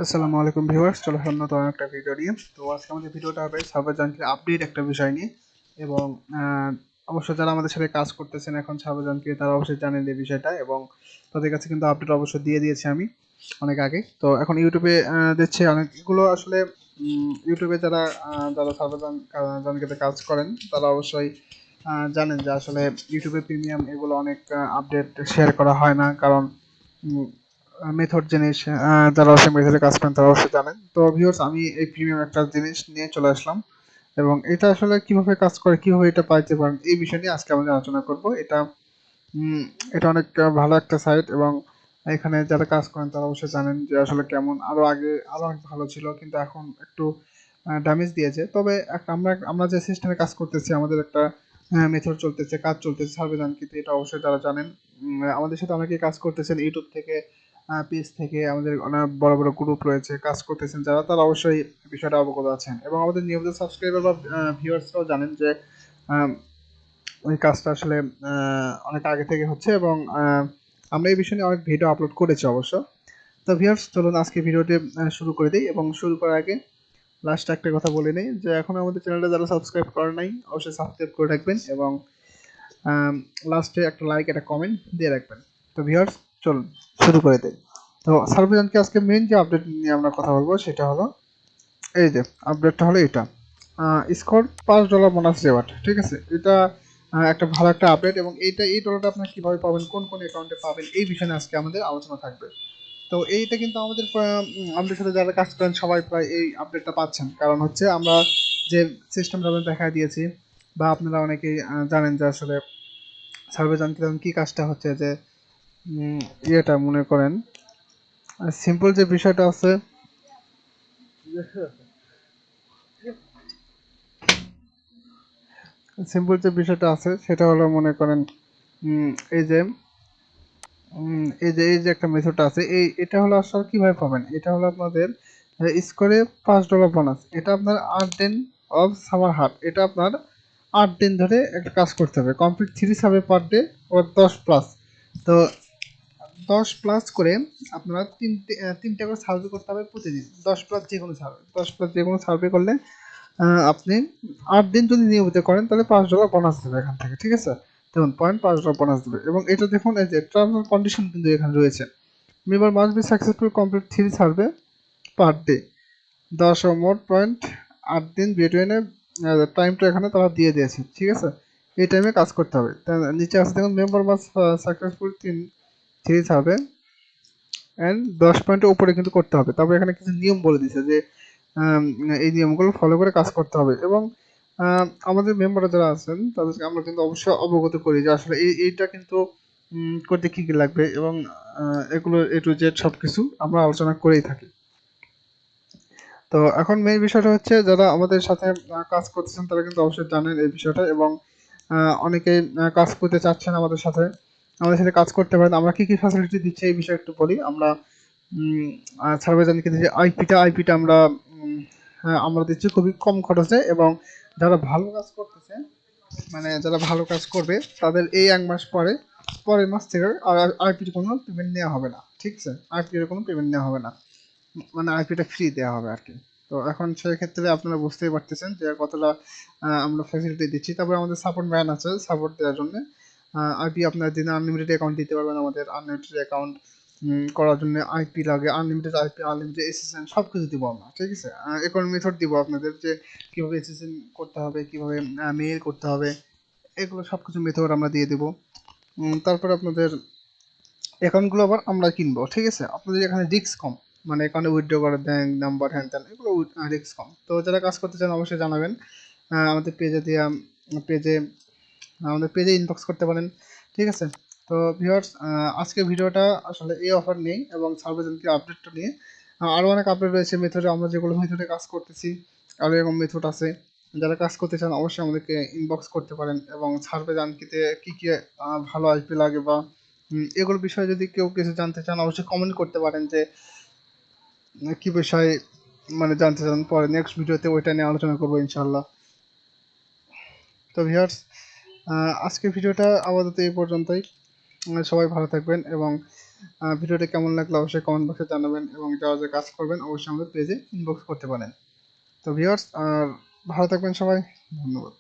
আসসালামু আলাইকুম ভিউয়ার্স, চলে আসলাম নতুন একটা ভিডিও নিয়ে। তো আজকে আমাদের ভিডিওটা হবে সার্ভার জাঙ্কির আপডেট একটা বিষয় নিয়ে। এবং অবশ্য যারা আমাদের সাথে কাজ করতেছেন এখন সার্ভার জাঙ্কি, তারা অবশ্যই জানেন এই বিষয়টা, এবং তাদের কাছে কিন্তু আপডেট অবশ্যই দিয়ে দিয়েছি আমি অনেক আগে। তো এখন ইউটিউবে দিচ্ছে অনেকগুলো আসলে। ইউটিউবে যারা যারা সার্ভার জাঙ্কিতে কাজ করেন তারা অবশ্যই জানেন যে আসলে ইউটিউবে প্রিমিয়াম এগুলো অনেক আপডেট শেয়ার করা হয় না, কারণ মেথড জিনিস যারা অবশ্যই মেথডে কাজ করেন তারা অবশ্যই জানেন। তো ভিউয়ার্স, আমি এই প্রিমিয়াম একটা জিনিস নিয়ে চলে আসলাম, এবং এটা আসলে কিভাবে কাজ করে, কিভাবে এটা পাইতে পারেন, এই বিষয় নিয়ে আজকে আমরা আলোচনা করব। এটা উম, এটা অনেক ভালো একটা সাইট, এবং এখানে যারা কাজ করেন তারা অবশ্যই জানেন যে আসলে কেমন। আরো আগে আরো অনেক ভালো ছিল, কিন্তু এখন একটু ড্যামেজ দিয়েছে। তবে আমরা আমরা যে সিস্টেমে কাজ করতেছি, আমাদের একটা মেথড চলতেছে, কাজ চলতেছে সার্ভে জাঙ্কিতে, এটা অবশ্যই তারা জানেন। আমাদের সাথে অনেকেই কাজ করতেছেন ইউটিউব থেকে, পেজ থেকে, আমাদের অনেক বড় বড় গ্রুপ রয়েছে, কাজ করতেছেন যারা, তারা অবশ্যই বিষয়টা অবগত আছেন। এবং আমাদের নিয়মিত সাবস্ক্রাইবার বা ভিউয়ার্সরাও জানেন যে আম, ওই কাজটা আসলে অনেক আগে থেকে হচ্ছে, এবং আমরা এই বিষয়ে নিয়ে অনেক ভিডিও আপলোড করেছি অবশ্য। তো ভিউয়ার্স, চলুন আজকে ভিডিওটি শুরু করে দিই। এবং শুরু করার আগে লাস্ট একটা কথা বলে নেই যে এখন আমাদের চ্যানেলটা যারা সাবস্ক্রাইব করে নাই অবশ্যই সাবস্ক্রাইব করে রাখবেন, এবং লাস্টে একটা লাইক, একটা কমেন্ট দিয়ে রাখবেন। তো ভিউয়ার্স, চলুন শুরু করে দিই। তো সার্ভেজানকে আজকে মেইন যে আপডেট নিয়ে আমরা কথা বলবো সেটা হলো এই যে আপডেটটা হলো এটা, স্কোর $5 বোনাস রেওয়ার্ড। ঠিক আছে, এটা একটা ভালো একটা আপডেট, এবং এই ডলারটা আপনারা কিভাবে পাবেন, কোন কোন অ্যাকাউন্টে পাবেন, এই বিষয়ে নিয়ে আজকে আমাদের আলোচনা থাকবে। তো এইটা কিন্তু আমাদের আমাদের সাথে যারা কাজ করেন সবাই প্রায় এই আপডেটটা পাচ্ছেন, কারণ হচ্ছে আমরা যে সিস্টেমটা আমরা দেখা দিয়েছি, বা আপনারা অনেকেই জানেন যে আসলে সার্ভেজানকে কি কাজটা হচ্ছে যে ইয়েটা মনে করেন, সিম্পল যে বিষয়টা আছে, সিম্পল যে বিষয়টা আছে সেটা হলো মনে করেন উম, এই যে এই যে একটা মেথড আছে, এটা হলো আসলে কিভাবে পাবেন। এটা হলো আপনাদের স্কোরে $5 বোনাস। এটা আপনার 8 দিন অফ সামার হাট, এটা আপনার 8 দিন ধরে একটা কাজ করতে হবে, কমপ্লিট 3 সাবে পার ডে ও 10+। তো 10+ করে আপনারা তিনটা করে সার্ভে করতে হবে প্রতিদিন। 10+ যে কোনো সার্ভে, 10+ যে কোনো সার্ভে করলে আপনি 8 দিন যদি নিয়মিত করেন তাহলে $5 বোনাস দেবে এখান থেকে। ঠিক আছে, দেখুন পয়েন্ট $5 বোনাস দেবে। এবং এটা দেখুন এই যে টার্মস এন্ড কন্ডিশন কিন্তু এখানে রয়েছে। Member must be successful complete 3 survey per day, 10 ও মোট পয়েন্ট 8 দিন বিটুইনে টাইমটা এখানে তারা দিয়ে দিয়েছে। ঠিক আছে, এই টাইমে কাজ করতে হবে। নিচে আছে দেখুন, member must successful 3 survey and 10 পয়েন্টের উপরে কিন্তু করতে হবে। তারপরে এখানে কিছু নিয়ম বলে দিয়েছে যে আম, এই নিয়মগুলো ফলো করে কাজ করতে হবে। এবং আমাদের মেম্বাররা যারা আছেন তাদেরকে আমরা কিন্তু অবশ্যই অবগত করি যে আসলে এইটা কিন্তু করতে কী কী লাগবে, এবং এগুলো A to Z সব কিছু আমরা আলোচনা করেই থাকি। তো এখন মেইন বিষয়টা হচ্ছে, যারা আমাদের সাথে কাজ করতেছেন তারা কিন্তু অবশ্যই জানেন এই বিষয়টা, এবং অনেকেই কাজ করতে চাচ্ছেন আমাদের সাথে কাজ করতে পারেন। আমরা কি কি ফ্যাসিলিটি দিচ্ছি এই বিষয়ে একটু বলি। আমরা সার্ভেজানকে যে আইপিটা আমরা আমরা দিচ্ছি খুবই কম খরচে, এবং যারা ভালো কাজ করতেছে, মানে যারা ভালো কাজ করবে তাদের এই 1 মাস পরে, পরের মাস থেকে আর আইপির কোনো পেমেন্ট নেওয়া হবে না। ঠিক আছে, আইপির কোনো পেমেন্ট নেওয়া হবে না, মানে আইপিটা ফ্রি দেওয়া হবে আর কি। তো এখন সেক্ষেত্রে আপনারা বুঝতেই পারতেছেন যে কতটা আমরা ফ্যাসিলিটি দিচ্ছি। তারপরে আমাদের সাপোর্ট ম্যান আছে সাপোর্ট দেওয়ার জন্য। আইপি আপনার দিনে আনলিমিটেড অ্যাকাউন্ট দিতে পারবেন, আমাদের আনলিমিটেড অ্যাকাউন্ট করার জন্য আইপি লাগে, আনলিমিটেড আইপি, আনলিমিটেড এসএসএন সব কিছু দিব আমরা। ঠিক আছে, এখন মেথড দিব আপনাদের যে কীভাবে এসএসএন করতে হবে, কীভাবে মেইল করতে হবে, এগুলো সব কিছু মেথড আমরা দিয়ে দেবো। তারপরে আপনাদের অ্যাকাউন্টগুলো আবার আমরা কিনবো। ঠিক আছে, আপনাদের এখানে রিস্ক কম, মানে অ্যাকাউন্টে উইথড্র করার ব্যাঙ্ক নাম্বার হ্যান ত্যান, এগুলো রিস্ক কম। তো যারা কাজ করতে চান অবশ্যই জানাবেন, আমাদের পেজে আমাদের পেজে ইনবক্স করতে পারেন। ঠিক আছে, তো ভিউয়ার্স, আজকের ভিডিওটা আসলে এই অফার নেই, এবং সার্ভেজনকে আপডেটটা নিয়ে আরও অনেক আপডেট রয়েছে মেথডে, আমরা যেগুলো মেথডে কাজ করতেছি আরও এরকম মেথড আছে। যারা কাজ করতে চান অবশ্যই আমাদেরকে ইনবক্স করতে পারেন, এবং সার্ভেজানকিতে কী কী ভালো আইপি লাগে, বা এগুলো বিষয়ে যদি কেউ কিছু জানতে চান অবশ্যই কমেন্ট করতে পারেন যে কী বিষয়ে মানে জানতে চান। পরে নেক্সট ভিডিওতে ওইটা নিয়ে আলোচনা করবো ইনশাল্লাহ। তো ভিউয়ার্স, আজকের ভিডিওটা আপাতত এই পর্যন্তই। সবাই ভালো থাকবেন, এবং ভিডিওটা কেমন লাগলো অবশ্যই কমেন্ট বক্সে জানাবেন, এবং যারা যে কাজ করবেন অবশ্যই আমাদের পেজে ইনবক্স করতে পারেন। তো ভিউয়ার্স, আর ভালো থাকবেন সবাই, ধন্যবাদ।